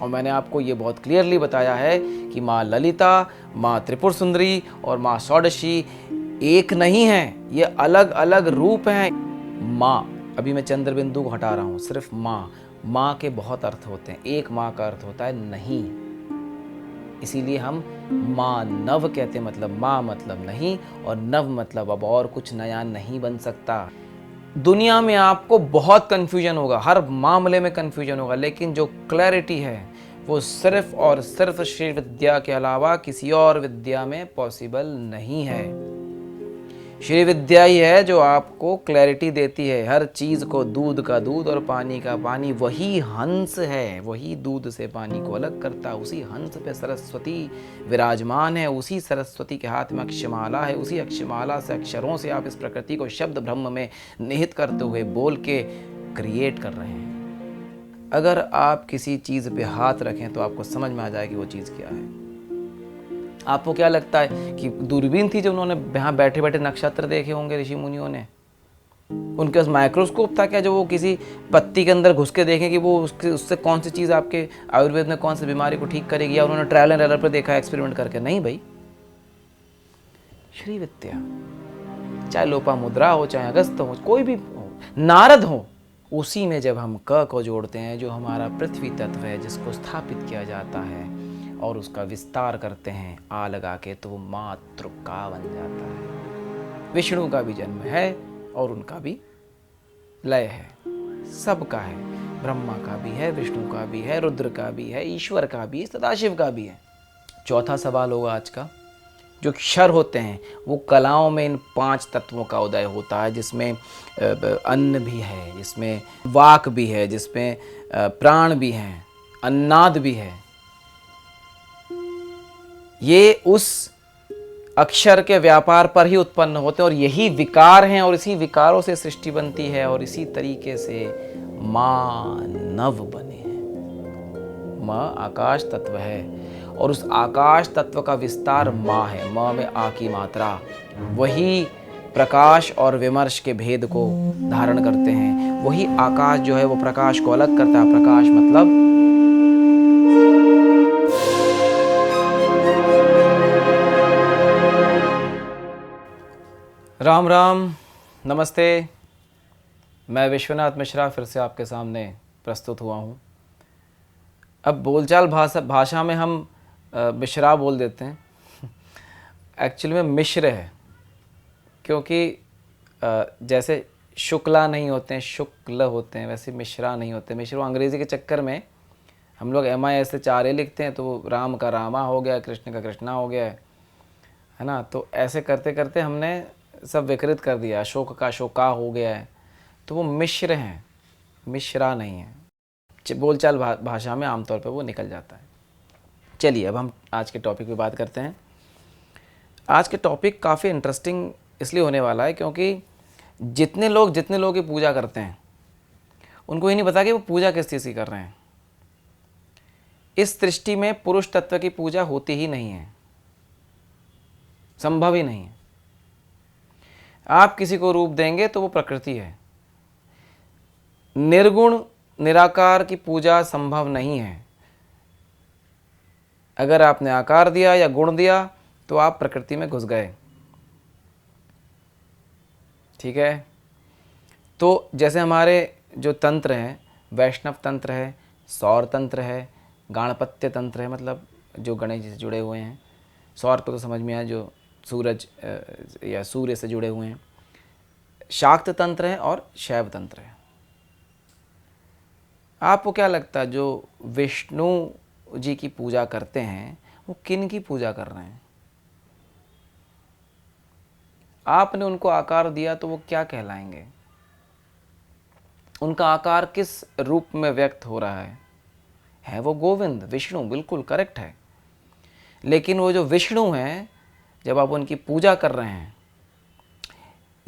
और मैंने आपको ये बहुत क्लियरली बताया है कि माँ ललिता, माँ त्रिपुर सुंदरी और माँ षोडशी एक नहीं हैं, ये अलग अलग रूप हैं। माँ, अभी मैं चंद्र बिंदु को हटा रहा हूँ, सिर्फ माँ। माँ के बहुत अर्थ होते हैं, एक माँ का अर्थ होता है नहीं, इसीलिए हम माँ नव कहते हैं, मतलब माँ मतलब नहीं, और नव मतलब अब और कुछ नया नहीं बन सकता। दुनिया में आपको बहुत कन्फ्यूजन होगा, हर मामले में कन्फ्यूजन होगा, लेकिन जो क्लैरिटी है वो सिर्फ और सिर्फ श्री विद्या के अलावा किसी और विद्या में पॉसिबल नहीं है। श्री विद्या ही है जो आपको क्लैरिटी देती है, हर चीज को, दूध का दूध और पानी का पानी। वही हंस है, वही दूध से पानी को अलग करता, उसी हंस पे सरस्वती विराजमान है, उसी सरस्वती के हाथ में अक्षमाला है, उसी अक्षमाला से, अक्षरों से आप इस प्रकृति को शब्द ब्रह्म में निहित करते हुए बोल के क्रिएट कर रहे हैं। अगर आप किसी चीज पे हाथ रखें तो आपको समझ में आ जाए कि वो चीज क्या है। आपको क्या लगता है कि दूरबीन थी जो उन्होंने यहाँ बैठे बैठे नक्षत्र देखे होंगे ऋषि मुनियों ने? उनके पास माइक्रोस्कोप था क्या जो वो किसी पत्ती के अंदर घुस के देखें कि वो उससे कौन सी चीज़ आपके आयुर्वेद में कौन सी बीमारी को ठीक करेगी? या उन्होंने ट्रायल एंड एरर पर देखा, एक्सपेरिमेंट करके? नहीं भाई, श्री विद्या, चाहे लोपामुद्रा हो, चाहे अगस्त हो, कोई भी हो, नारद हो, उसी में जब हम क को जोड़ते हैं, जो हमारा पृथ्वी तत्व है जिसको स्थापित किया जाता है, और उसका विस्तार करते हैं आ लगा के, तो वो मातृका बन जाता है। विष्णु का भी जन्म है और उनका भी लय है, सबका है, ब्रह्मा का भी है, विष्णु का भी है, रुद्र का भी है, ईश्वर का भी है, सदाशिव का भी है। चौथा सवाल होगा आज का, जो क्षर होते हैं वो कलाओं में इन 5 तत्वों का उदय होता है, जिसमें अन्न भी है, जिसमें वाक भी है, जिसमें प्राण भी है, अन्नाद भी है। ये उस अक्षर के व्यापार पर ही उत्पन्न होते हैं, और यही विकार हैं, और इसी विकारों से सृष्टि बनती है, और इसी तरीके से मानव बने हैं। माँ आकाश तत्व है, और उस आकाश तत्व का विस्तार माँ है। माँ में आ की मात्रा, वही प्रकाश और विमर्श के भेद को धारण करते हैं। वही आकाश जो है वो प्रकाश को अलग करता है। प्रकाश मतलब राम राम, नमस्ते। मैं विश्वनाथ मिश्रा फिर से आपके सामने प्रस्तुत हुआ हूँ। अब बोलचाल भाषा में हम मिश्रा बोल देते हैं, एक्चुअली में मिश्र है, क्योंकि जैसे शुक्ला नहीं होते हैं, शुक्ल होते हैं, वैसे मिश्रा नहीं होते। मिश्रा अंग्रेज़ी के चक्कर में हम लोग MI से 4 लिखते हैं, तो राम का रामा हो गया, कृष्ण का कृष्णा हो गया है ना। तो ऐसे करते करते हमने सब विकृत कर दिया, अशोक का शोका हो गया है, तो वो मिश्र हैं, मिश्रा नहीं है। बोलचाल भाषा में आमतौर पर वो निकल जाता है। चलिए अब हम आज के टॉपिक पे बात करते हैं। आज के टॉपिक काफ़ी इंटरेस्टिंग इसलिए होने वाला है क्योंकि जितने लोग की पूजा करते हैं उनको ही नहीं पता कि वो पूजा किस चीज़ की कर रहे हैं। इस सृष्टि में पुरुष तत्व की पूजा होती ही नहीं है, संभव ही नहीं है। आप किसी को रूप देंगे तो वो प्रकृति है। निर्गुण निराकार की पूजा संभव नहीं है। अगर आपने आकार दिया या गुण दिया तो आप प्रकृति में घुस गए, ठीक है। तो जैसे हमारे जो तंत्र हैं, वैष्णव तंत्र है, सौर तंत्र है, गाणपत्य तंत्र है, मतलब जो गणेश जी से जुड़े हुए हैं। सौर को तो समझ में आया, जो सूरज या सूर्य से जुड़े हुए हैं। शाक्त तंत्र है और शैव तंत्र है। आपको क्या लगता है जो विष्णु जी की पूजा करते हैं वो किन की पूजा कर रहे हैं? आपने उनको आकार दिया तो वो क्या कहलाएंगे? उनका आकार किस रूप में व्यक्त हो रहा है वो गोविंद, विष्णु, बिल्कुल करेक्ट है। लेकिन वो जो विष्णु हैं, जब आप उनकी पूजा कर रहे हैं,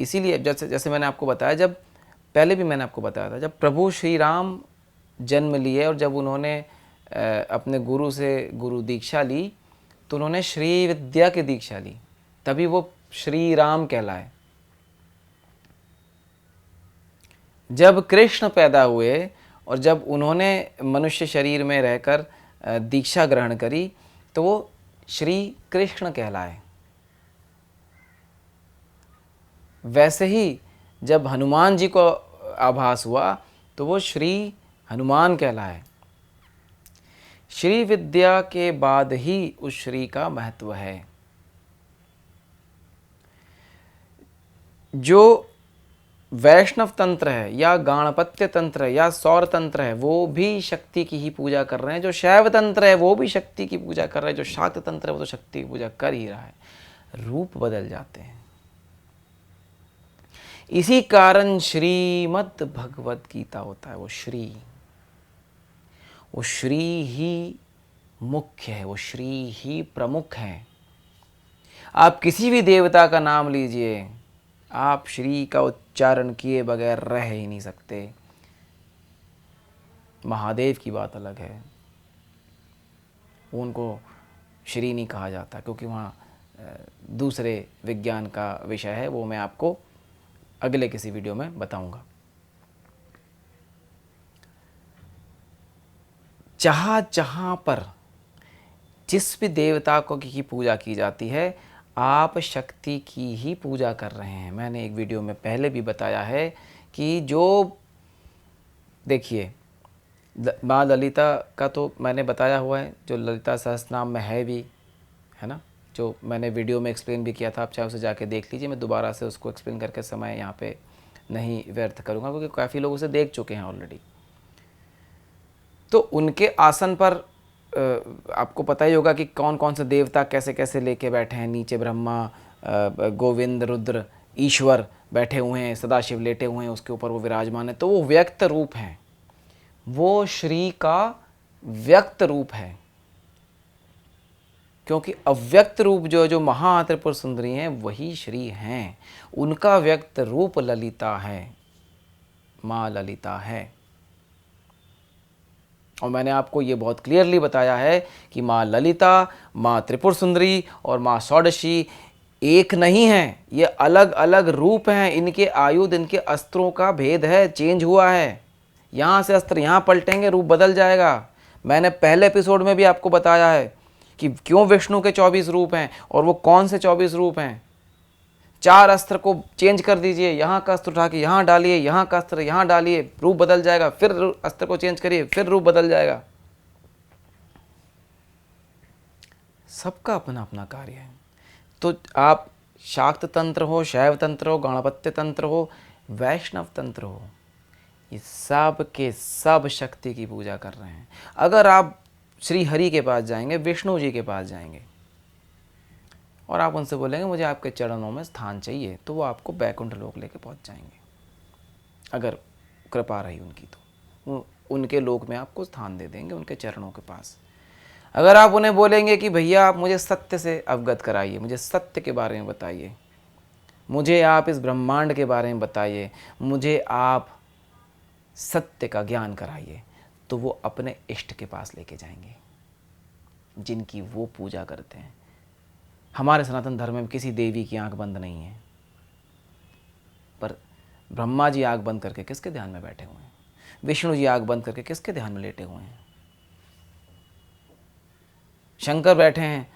इसीलिए जैसे मैंने आपको बताया, जब पहले भी मैंने आपको बताया था, जब प्रभु श्री राम जन्म लिए और जब उन्होंने अपने गुरु से गुरु दीक्षा ली, तो उन्होंने श्री विद्या की दीक्षा ली, तभी वो श्री राम कहलाए। जब कृष्ण पैदा हुए और जब उन्होंने मनुष्य शरीर में रहकर दीक्षा ग्रहण करी तो वो श्री कृष्ण कहलाए। वैसे ही जब हनुमान जी को आभास हुआ तो वो श्री हनुमान कहलाए। श्री विद्या के बाद ही उस श्री का महत्व है। जो वैष्णव तंत्र है या गाणपत्य तंत्र है या सौर तंत्र है वो भी शक्ति की ही पूजा कर रहे हैं। जो शैव तंत्र है वो भी शक्ति की पूजा कर रहे हैं। जो शाक्त तंत्र है वो तो शक्ति की पूजा कर ही रहा है। रूप बदल जाते हैं। इसी कारण श्रीमद् भगवत गीता होता है। वो श्री ही मुख्य है, वो श्री ही प्रमुख है। आप किसी भी देवता का नाम लीजिए, आप श्री का उच्चारण किए बगैर रह ही नहीं सकते। महादेव की बात अलग है, उनको श्री नहीं कहा जाता क्योंकि वहाँ दूसरे विज्ञान का विषय है, वो मैं आपको अगले किसी वीडियो में बताऊंगा। जहाँ पर जिस भी देवता को की पूजा की जाती है, आप शक्ति की ही पूजा कर रहे हैं। मैंने एक वीडियो में पहले भी बताया है कि जो देखिए माँ ललिता का तो मैंने बताया हुआ है, जो ललिता सहस्त्रनाम में है भी, है ना, जो मैंने वीडियो में एक्सप्लेन भी किया था। आप चाहे उसे जाके देख लीजिए। मैं दोबारा से उसको एक्सप्लेन करके समय यहाँ पे नहीं व्यर्थ करूँगा क्योंकि काफ़ी लोग उसे देख चुके हैं ऑलरेडी। तो उनके आसन पर आपको पता ही होगा कि कौन कौन से देवता कैसे कैसे लेके बैठे हैं। नीचे ब्रह्मा, गोविंद, रुद्र, ईश्वर बैठे हुए हैं, सदाशिव लेटे हुए हैं, उसके ऊपर वो विराजमान है। तो वो व्यक्त रूप हैं, वो श्री का व्यक्त रूप है। क्योंकि अव्यक्त रूप जो महात्रिपुर सुंदरी हैं वही श्री हैं। उनका व्यक्त रूप ललिता है, माँ ललिता है। और मैंने आपको ये बहुत क्लियरली बताया है कि माँ ललिता, माँ त्रिपुर सुंदरी और माँ षोडशी एक नहीं हैं। ये अलग अलग रूप हैं। इनके आयुध, इनके अस्त्रों का भेद है, चेंज हुआ है। यहाँ से अस्त्र यहाँ पलटेंगे, रूप बदल जाएगा। मैंने पहले एपिसोड में भी आपको बताया है कि क्यों विष्णु के 24 रूप हैं और वो कौन से 24 रूप हैं। 4 अस्त्र को चेंज कर दीजिए, यहाँ का अस्त्र उठा के यहाँ डालिए, यहाँ का अस्त्र यहाँ डालिए, रूप बदल जाएगा। फिर अस्त्र को चेंज करिए, फिर रूप बदल जाएगा। सबका अपना अपना कार्य है। तो आप शाक्त तंत्र हो, शैव तंत्र हो, गणपत्य तंत्र हो, वैष्णव तंत्र हो, ये सब के सब शक्ति की पूजा कर रहे हैं। अगर आप श्री हरि के पास जाएंगे, विष्णु जी के पास जाएंगे और आप उनसे बोलेंगे मुझे आपके चरणों में स्थान चाहिए, तो वो आपको बैकुंठ लोक लेके पहुंच जाएंगे। अगर कृपा रही उनकी तो वो उनके लोक में आपको स्थान दे देंगे, उनके चरणों के पास। अगर आप उन्हें बोलेंगे कि भैया आप मुझे सत्य से अवगत कराइए, मुझे सत्य के बारे में बताइए, मुझे आप इस ब्रह्मांड के बारे में बताइए, मुझे आप सत्य का ज्ञान कराइए, तो वो अपने इष्ट के पास लेके जाएंगे जिनकी वो पूजा करते हैं। हमारे सनातन धर्म में किसी देवी की आंख बंद नहीं है, पर ब्रह्मा जी आंख बंद करके किसके ध्यान में बैठे हुए हैं? विष्णु जी आंख बंद करके किसके ध्यान में लेटे हुए हैं? शंकर बैठे हैं,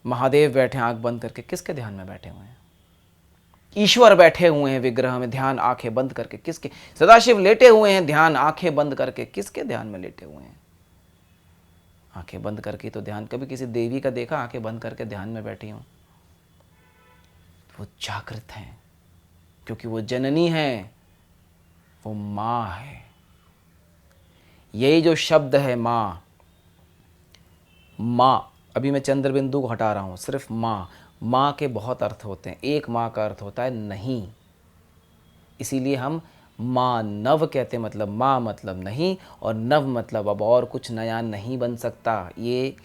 महादेव बैठे हैं आंख बंद करके, किसके ध्यान में बैठे हुए हैं? ईश्वर बैठे हुए हैं विग्रह में ध्यान आंखें बंद करके, किसके? सदाशिव लेटे हुए हैं ध्यान आंखें बंद करके, किसके ध्यान में लेटे हुए हैं? आंखें बंद करके तो ध्यान, कभी किसी देवी का देखा आंखें बंद करके ध्यान में बैठी हूं? वो जागृत हैं क्योंकि वो जननी है, वो माँ है। यही जो शब्द है माँ, माँ, अभी मैं चंद्र बिंदु को हटा रहा हूं, सिर्फ माँ। माँ के बहुत अर्थ होते हैं। एक माँ का अर्थ होता है नहीं, इसीलिए हम माँ नव कहते हैं। मतलब माँ मतलब नहीं, और नव मतलब अब और कुछ नया नहीं बन सकता, ये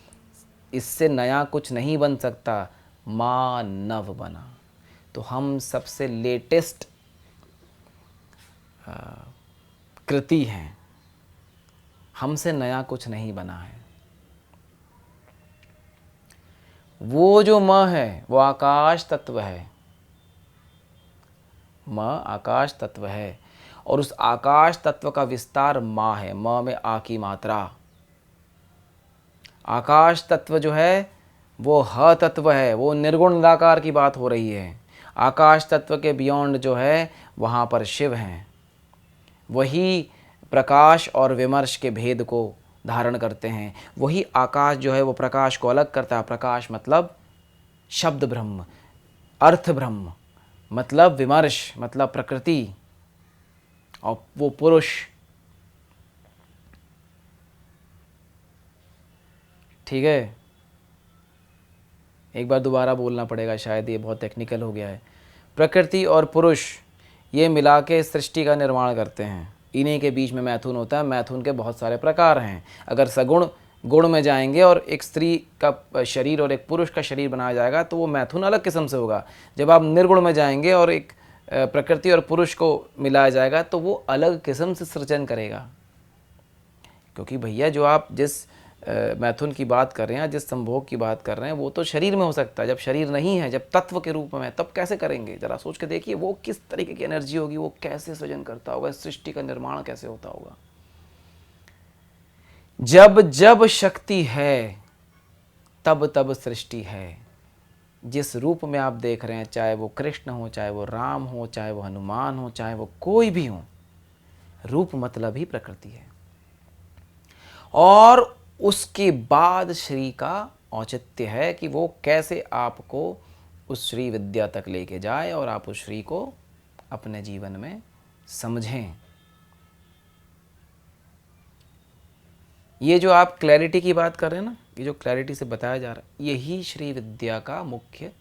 इससे नया कुछ नहीं बन सकता। माँ नव बना, तो हम सबसे लेटेस्ट कृति हैं, हमसे नया कुछ नहीं बना है। वो जो म है वो आकाश तत्व है, म आकाश तत्व है, और उस आकाश तत्व का विस्तार माँ है। म में आ की मात्रा। आकाश तत्व जो है वो ह तत्व है, वो निर्गुण निराकार की बात हो रही है। आकाश तत्व के बियॉन्ड जो है वहाँ पर शिव हैं, वही प्रकाश और विमर्श के भेद को धारण करते हैं। वही आकाश जो है वो प्रकाश को अलग करता है। प्रकाश मतलब शब्द ब्रह्म, अर्थ ब्रह्म मतलब विमर्श मतलब प्रकृति, और वो पुरुष। ठीक है, एक बार दोबारा बोलना पड़ेगा, शायद ये बहुत टेक्निकल हो गया है। प्रकृति और पुरुष ये मिला के सृष्टि का निर्माण करते हैं। इन्हीं के बीच में मैथुन होता है। मैथुन के बहुत सारे प्रकार हैं। अगर सगुण गुण में जाएंगे और एक स्त्री का शरीर और एक पुरुष का शरीर बनाया जाएगा तो वो मैथुन अलग किस्म से होगा। जब आप निर्गुण में जाएंगे और एक प्रकृति और पुरुष को मिलाया जाएगा तो वो अलग किस्म से सृजन करेगा। क्योंकि भैया जो आप जिस मैथुन की बात कर रहे हैं, जिस संभोग की बात कर रहे हैं, वो तो शरीर में हो सकता है। जब शरीर नहीं है, जब तत्व के रूप में, तब कैसे करेंगे? ज़रा सोच के देखिए वो किस तरीके की एनर्जी होगी, वो कैसे सृजन करता होगा, सृष्टि का निर्माण कैसे होता होगा। जब जब शक्ति है तब तब सृष्टि है। जिस रूप में आप देख रहे हैं, चाहे वो कृष्ण हो, चाहे वो राम हो, चाहे वो हनुमान हो, चाहे वो कोई भी हो, रूप मतलब ही प्रकृति है। और उसके बाद श्री का औचित्य है कि वो कैसे आपको उस श्री विद्या तक लेके जाए और आप उस श्री को अपने जीवन में समझें। ये जो आप क्लैरिटी की बात कर रहे हैं ना, ये जो क्लैरिटी से बताया जा रहा है, यही श्री विद्या का मुख्य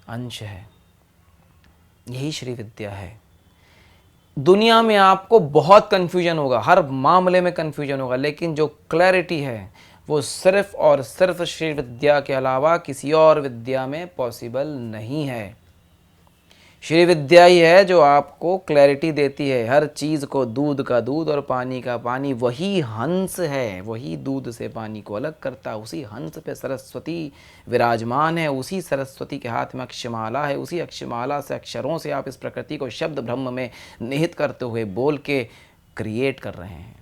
अंश है, यही श्री विद्या है। दुनिया में आपको बहुत कन्फ्यूजन होगा, हर मामले में कन्फ्यूजन होगा, लेकिन जो क्लैरिटी है वो सिर्फ और सिर्फ श्री विद्या के अलावा किसी और विद्या में पॉसिबल नहीं है। श्री विद्या ही है जो आपको क्लैरिटी देती है हर चीज़ को। दूध का दूध और पानी का पानी, वही हंस है, वही दूध से पानी को अलग करता। उसी हंस पे सरस्वती विराजमान है, उसी सरस्वती के हाथ में अक्षमाला है, उसी अक्षमाला से अक्षरों से आप इस प्रकृति को शब्द ब्रह्म में निहित करते हुए बोल के क्रिएट कर रहे हैं।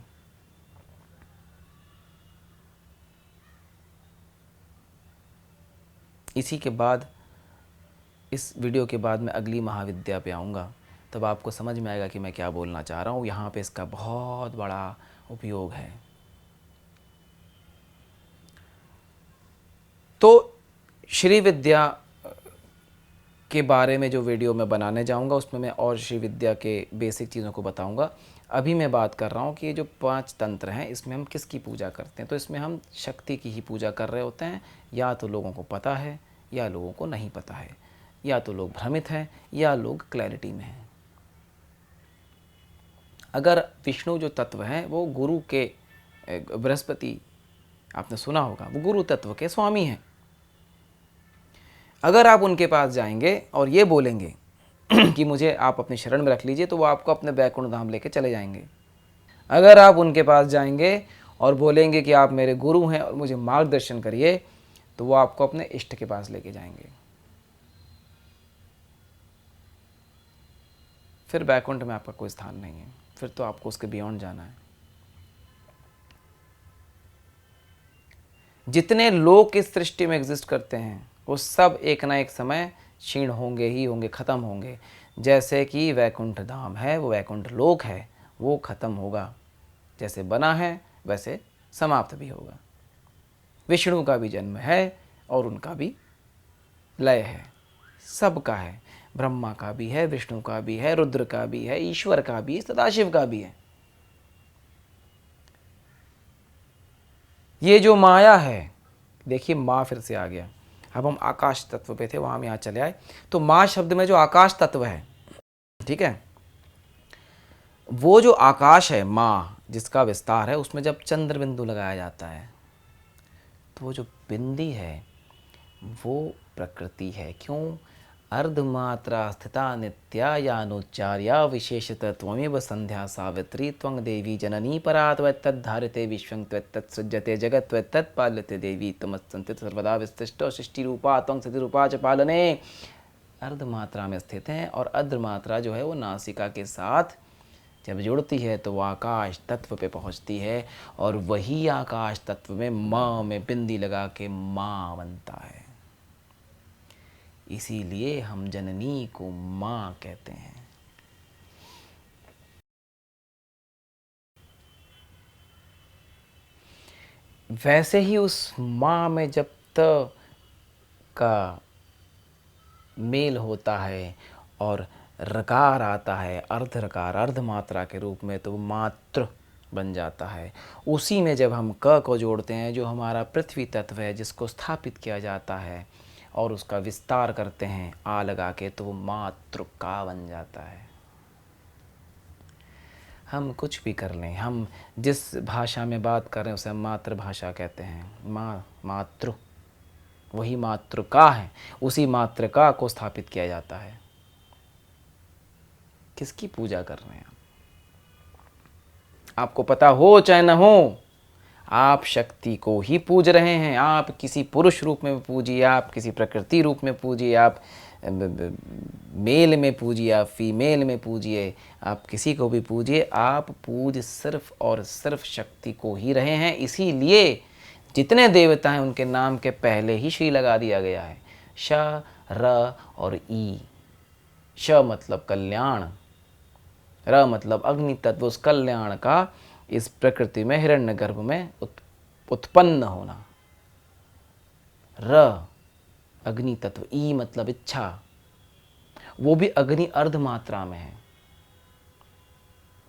इसी के बाद, इस वीडियो के बाद मैं अगली महाविद्या पे आऊँगा, तब आपको समझ में आएगा कि मैं क्या बोलना चाह रहा हूँ। यहाँ पे इसका बहुत बड़ा उपयोग है। तो श्री विद्या के बारे में जो वीडियो मैं बनाने जाऊँगा उसमें मैं और श्री विद्या के बेसिक चीज़ों को बताऊँगा। अभी मैं बात कर रहा हूँ कि ये जो 5 तंत्र हैं इसमें हम किसकी पूजा करते हैं। तो इसमें हम शक्ति की ही पूजा कर रहे होते हैं। या तो लोगों को पता है या लोगों को नहीं पता है, या तो लोग भ्रमित हैं या लोग क्लैरिटी में हैं। अगर विष्णु जो तत्व हैं वो गुरु के, बृहस्पति आपने सुना होगा, वो गुरु तत्व के स्वामी हैं। अगर आप उनके पास जाएंगे और ये बोलेंगे कि मुझे आप अपनी शरण में रख लीजिए, तो वो आपको अपने बैकुंठ धाम लेके चले जाएंगे। अगर आप उनके पास जाएंगे और बोलेंगे कि आप मेरे गुरु हैं और मुझे मार्गदर्शन करिए, तो वो आपको अपने इष्ट के पास लेके जाएंगे। फिर बैकुंठ में आपका कोई स्थान नहीं है, फिर तो आपको उसके बियॉन्ड जाना है। जितने लोग इस सृष्टि में एग्जिस्ट करते हैं वो सब एक ना एक समय क्षीण होंगे ही होंगे, ख़त्म होंगे। जैसे कि वैकुंठ धाम है, वो वैकुंठ लोक है, वो ख़त्म होगा। जैसे बना है वैसे समाप्त भी होगा। विष्णु का भी जन्म है और उनका भी लय है, सबका है। ब्रह्मा का भी है, विष्णु का भी है, रुद्र का भी है, ईश्वर का भी है, सदाशिव का भी है। ये जो माया है, देखिए माँ फिर से आ गया। अब हम आकाश तत्व पे थे, वहाँ हम यहाँ चले आए। तो माँ शब्द में जो आकाश तत्व है, ठीक है, वो जो आकाश है माँ जिसका विस्तार है, उसमें जब चंद्र बिंदु लगाया जाता है तो वो जो बिंदी है वो प्रकृति है। क्यों? अर्धमात्रा स्थिता नित्या यानुच्चार्या विशेषतः त्वमेव संध्या सावित्री त्वं देवी जननी परा त्वत्तद्धारिते विश्वं त्वत्तत्सृज्यते जगत् त्वत्तत्पाल्यते देवी त्वमस्सन्ति सर्वदा विशिष्टो सृष्टिरूपा त्वं स्थितिरूपा च पालने। अर्धमात्रा में स्थित हैं और अर्धमात्रा जो है वो नासिका के साथ जब जुड़ती है तो वो आकाश तत्व पे पहुंचती है और वही आकाश तत्व में माँ में बिंदी लगा के माँ बनता है। इसीलिए हम जननी को माँ कहते हैं। वैसे ही उस माँ में जब त का मेल होता है और रकार आता है, अर्ध रकार अर्ध मात्रा के रूप में, तो मातृ बन जाता है। उसी में जब हम क को जोड़ते हैं, जो हमारा पृथ्वी तत्व है जिसको स्थापित किया जाता है, और उसका विस्तार करते हैं आ लगा के, तो वो मातृ का बन जाता है। हम कुछ भी कर लें, हम जिस भाषा में बात कर रहे हैं उसे हम मातृभाषा कहते हैं। माँ मातृ वही मातृ का है, उसी मातृ का को स्थापित किया जाता है। किसकी पूजा कर रहे हैं आपको पता हो चाहे न हो, आप शक्ति को ही पूज रहे हैं। आप किसी पुरुष रूप में पूजिए, आप किसी प्रकृति रूप में पूजिए, आप मेल में पूजिए, आप फीमेल में पूजिए, आप किसी को भी पूजिए, आप पूज सिर्फ और सिर्फ शक्ति को ही रहे हैं। इसीलिए जितने देवता हैं उनके नाम के पहले ही श्री लगा दिया गया है। श, र और ई। श मतलब कल्याण, र मतलब अग्नि तत्व, उस कल्याण का इस प्रकृति में हिरण्यगर्भ में उत्पन्न होना। र अग्नि तत्व, ई मतलब इच्छा, वो भी अग्नि अर्ध मात्रा में है।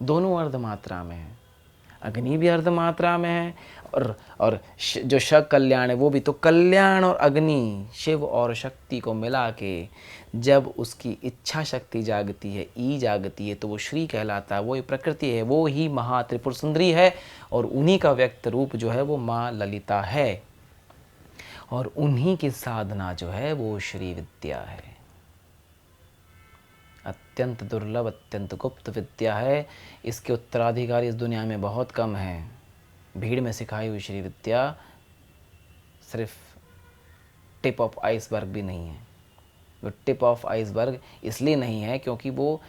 दोनों अर्ध मात्रा में है, अग्नि भी अर्ध मात्रा में है और जो श कल्याण है वो भी। तो कल्याण और अग्नि, शिव और शक्ति को मिला के जब उसकी इच्छा शक्ति जागती है, ई जागती है, तो वो श्री कहलाता है। वो ही प्रकृति है, वो ही महा त्रिपुर सुंदरी है, और उन्हीं का व्यक्त रूप जो है वो माँ ललिता है, और उन्हीं की साधना जो है वो श्री विद्या है। अत्यंत दुर्लभ, अत्यंत गुप्त विद्या है। इसके उत्तराधिकारी इस दुनिया में बहुत कम हैं। भीड़ में सिखाई हुई श्री विद्या सिर्फ टिप ऑफ आइसबर्ग भी नहीं है। वो टिप ऑफ आइसबर्ग इसलिए नहीं है क्योंकि वो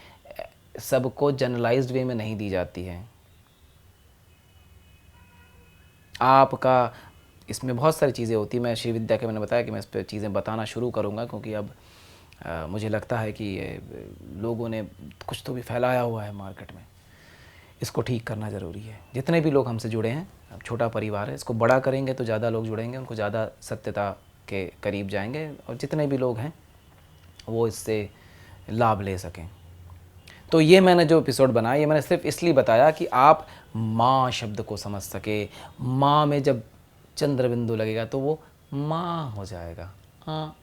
सबको जनरलाइज्ड वे में नहीं दी जाती है। आपका इसमें बहुत सारी चीज़ें होती हैं। मैं श्री विद्या के मैंने बताया कि मैं इस पर चीज़ें बताना शुरू करूँगा, क्योंकि अब मुझे लगता है कि लोगों ने कुछ तो भी फैलाया हुआ है मार्केट में। इसको ठीक करना ज़रूरी है। जितने भी लोग हमसे जुड़े हैं, अब छोटा परिवार है, इसको बड़ा करेंगे तो ज़्यादा लोग जुड़ेंगे, उनको ज़्यादा सत्यता के करीब जाएंगे, और जितने भी लोग हैं वो इससे लाभ ले सकें। तो ये मैंने जो एपिसोड बनाया, ये मैंने सिर्फ इसलिए बताया कि आप माँ शब्द को समझ सके। माँ में जब चंद्र बिंदु लगेगा तो वो माँ हो जाएगा।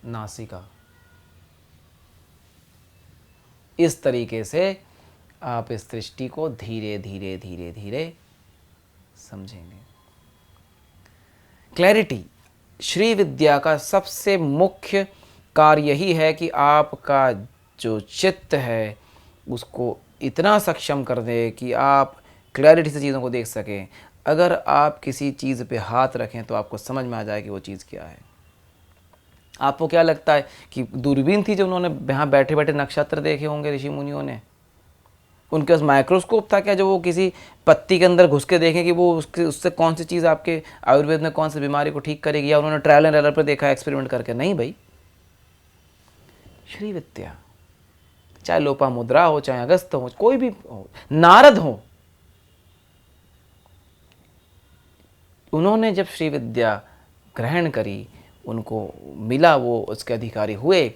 नासिका। इस तरीके से आप इस दृष्टि को धीरे धीरे धीरे धीरे समझेंगे। क्लैरिटी, श्री विद्या का सबसे मुख्य कार्य यही है कि आपका जो चित्त है उसको इतना सक्षम कर दे कि आप क्लैरिटी से चीज़ों को देख सकें। अगर आप किसी चीज़ पे हाथ रखें तो आपको समझ में आ जाए कि वो चीज़ क्या है। आपको क्या लगता है कि दूरबीन थी जो उन्होंने यहाँ बैठे बैठे नक्षत्र देखे होंगे ऋषि मुनियों ने? उनके पास माइक्रोस्कोप था क्या जो वो किसी पत्ती के अंदर घुस के देखें कि वो उससे कौन सी चीज़ आपके आयुर्वेद में कौन सी बीमारी को ठीक करेगी? या उन्होंने ट्रायल एंड एरर पर देखा एक्सपेरिमेंट करके? नहीं भाई। श्री विद्या, चाहे लोपामुद्रा हो, चाहे अगस्त हो, कोई भी हो, नारद हो, उन्होंने जब श्री विद्या ग्रहण करी, उनको मिला, वो उसके अधिकारी हुए,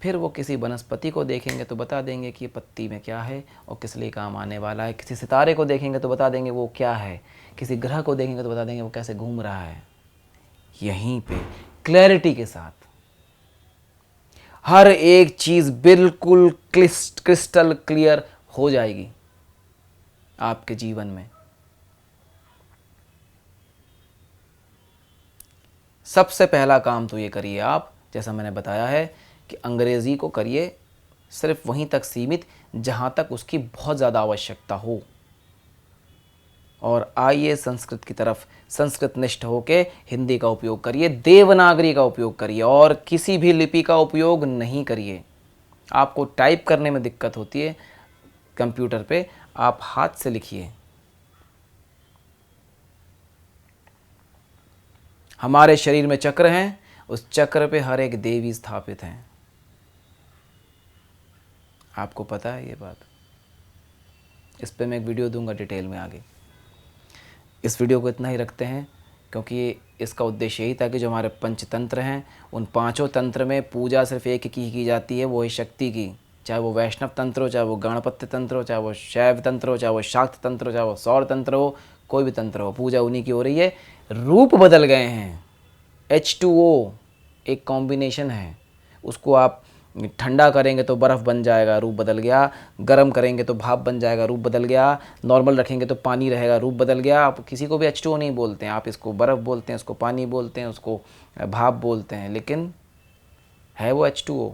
फिर वो किसी वनस्पति को देखेंगे तो बता देंगे कि ये पत्ती में क्या है और किस लिए काम आने वाला है। किसी सितारे को देखेंगे तो बता देंगे वो क्या है। किसी ग्रह को देखेंगे तो बता देंगे वो कैसे घूम रहा है। यहीं पे क्लैरिटी के साथ हर एक चीज़ बिल्कुल क्रिस्टल क्लियर हो जाएगी आपके जीवन में। सबसे पहला काम तो ये करिए आप, जैसा मैंने बताया है कि अंग्रेज़ी को करिए सिर्फ वहीं तक सीमित जहाँ तक उसकी बहुत ज़्यादा आवश्यकता हो, और आइए संस्कृत की तरफ। संस्कृत निष्ठ होके हिंदी का उपयोग करिए, देवनागरी का उपयोग करिए, और किसी भी लिपि का उपयोग नहीं करिए। आपको टाइप करने में दिक्कत होती है कंप्यूटर पे, आप हाथ से लिखिए। हमारे शरीर में चक्र हैं, उस चक्र पे हर एक देवी स्थापित हैं। आपको पता है ये बात? इस पे मैं एक वीडियो दूंगा डिटेल में आगे। इस वीडियो को इतना ही रखते हैं, क्योंकि इसका उद्देश्य यही था कि जो हमारे पंचतंत्र हैं, उन पांचों तंत्र में पूजा सिर्फ एक की जाती है, वो है शक्ति की। चाहे वो वैष्णव तंत्र हो, चाहे वो गणपत्य तंत्र हो, चाहे वो शैव तंत्र हो, चाहे वो शाक्त तंत्र हो, चाहे वो सौर तंत्र हो, कोई भी तंत्र हो, पूजा उन्हीं की हो रही है। रूप बदल गए हैं। H2O एक कॉम्बिनेशन है, उसको आप ठंडा करेंगे तो बर्फ़ बन जाएगा, रूप बदल गया। गर्म करेंगे तो भाप बन जाएगा, रूप बदल गया। नॉर्मल रखेंगे तो पानी रहेगा, रूप बदल गया। आप किसी को भी H2O नहीं बोलते हैं, आप इसको बर्फ़ बोलते हैं, उसको पानी बोलते हैं, उसको भाप बोलते हैं, लेकिन है वो H2O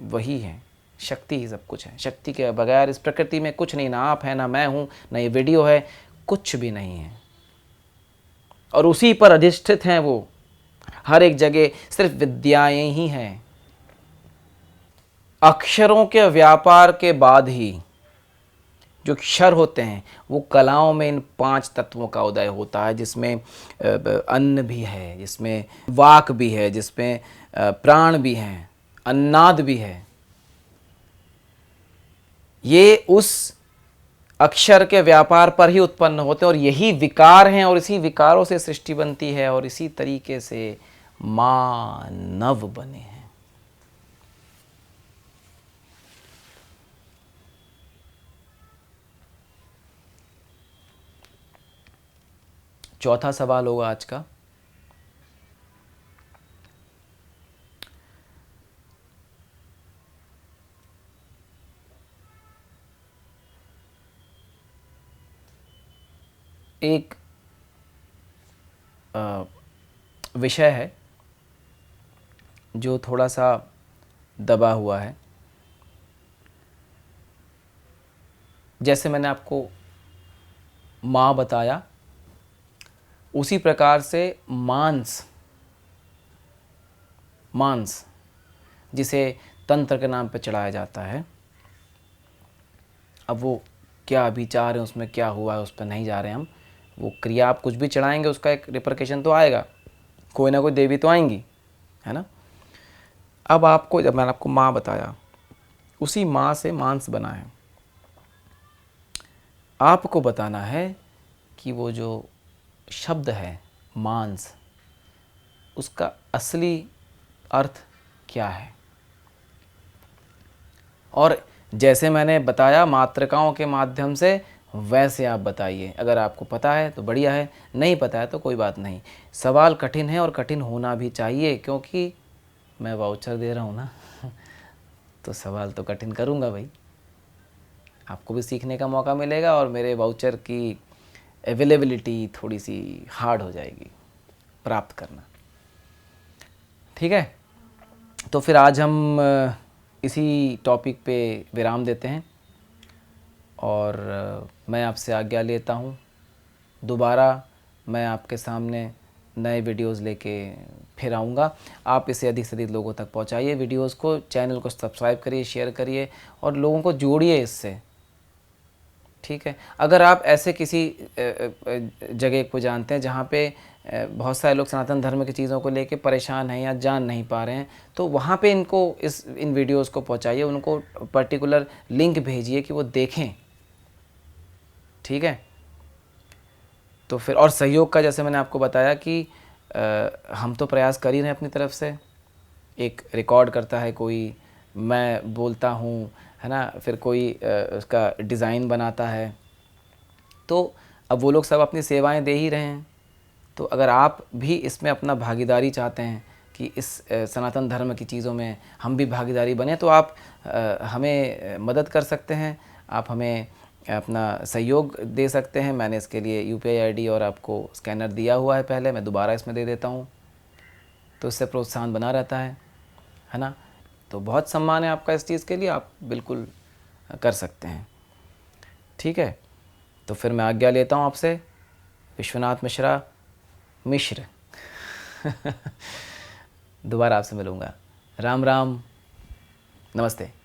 वही है। शक्ति ही सब कुछ है। शक्ति के बगैर इस प्रकृति में कुछ नहीं, ना आप है, ना मैं हूँ, ना ये वीडियो है, कुछ भी नहीं है। और उसी पर अधिष्ठित हैं वो। हर एक जगह सिर्फ विद्याएं ही हैं। अक्षरों के व्यापार के बाद ही जो अक्षर होते हैं, वो कलाओं में इन 5 तत्वों का उदय होता है, जिसमें अन्न भी है, जिसमें वाक भी है, जिसमें प्राण भी हैं, अन्नाद भी है। ये उस अक्षर के व्यापार पर ही उत्पन्न होते हैं, और यही विकार हैं, और इसी विकारों से सृष्टि बनती है, और इसी तरीके से मानव बने हैं। चौथा सवाल होगा आज का, एक विषय है जो थोड़ा सा दबा हुआ है। जैसे मैंने आपको माँ बताया, उसी प्रकार से मांस जिसे तंत्र के नाम पे चढ़ाया जाता है। अब वो क्या विचार है, उसमें क्या हुआ है, उस पर नहीं जा रहे हम। वो क्रिया आप कुछ भी चढ़ाएंगे, उसका एक रिपरकेशन तो आएगा, कोई ना कोई देवी तो आएंगी, है ना। अब आपको, जब मैंने आपको माँ बताया, उसी माँ से मांस बना है। आपको बताना है कि वो जो शब्द है मांस, उसका असली अर्थ क्या है। और जैसे मैंने बताया मातृकाओं के माध्यम से, वैसे आप बताइए। अगर आपको पता है तो बढ़िया है, नहीं पता है तो कोई बात नहीं। सवाल कठिन है और कठिन होना भी चाहिए, क्योंकि मैं वाउचर दे रहा हूँ ना तो सवाल तो कठिन करूँगा भाई। आपको भी सीखने का मौका मिलेगा, और मेरे वाउचर की अवेलेबिलिटी थोड़ी सी हार्ड हो जाएगी प्राप्त करना। ठीक है, तो फिर आज हम इसी टॉपिक पे विराम देते हैं, और मैं आपसे आज्ञा लेता हूँ। दोबारा मैं आपके सामने नए वीडियोस लेके फिर आऊँगा। आप इसे अधिक से अधिक लोगों तक पहुँचाइए वीडियोस को, चैनल को सब्सक्राइब करिए, शेयर करिए, और लोगों को जोड़िए इससे। ठीक है, अगर आप ऐसे किसी जगह को जानते हैं जहाँ पे बहुत सारे लोग सनातन धर्म की चीज़ों को लेके परेशान हैं या जान नहीं पा रहे हैं, तो वहाँ पे इनको इन वीडियोस को पहुँचाइए, उनको पर्टिकुलर लिंक भेजिए कि वो देखें। ठीक है, तो फिर और सहयोग का, जैसे मैंने आपको बताया कि हम तो प्रयास कर ही रहे हैं अपनी तरफ से। एक रिकॉर्ड करता है कोई, मैं बोलता हूँ, है ना, फिर कोई उसका डिज़ाइन बनाता है। तो अब वो लोग सब अपनी सेवाएं दे ही रहे हैं। तो अगर आप भी इसमें अपना भागीदारी चाहते हैं कि इस सनातन धर्म की चीज़ों में हम भी भागीदारी बने, तो आप हमें मदद कर सकते हैं, आप हमें अपना सहयोग दे सकते हैं। मैंने इसके लिए UPI ID और आपको स्कैनर दिया हुआ है पहले, मैं दोबारा इसमें दे देता हूँ, तो इससे प्रोत्साहन बना रहता है ना। तो बहुत सम्मान है आपका इस चीज़ के लिए, आप बिल्कुल कर सकते हैं। ठीक है, तो फिर मैं आज्ञा लेता हूँ आपसे। विश्वनाथ मिश्र दोबारा आपसे मिलूँगा। राम राम, नमस्ते।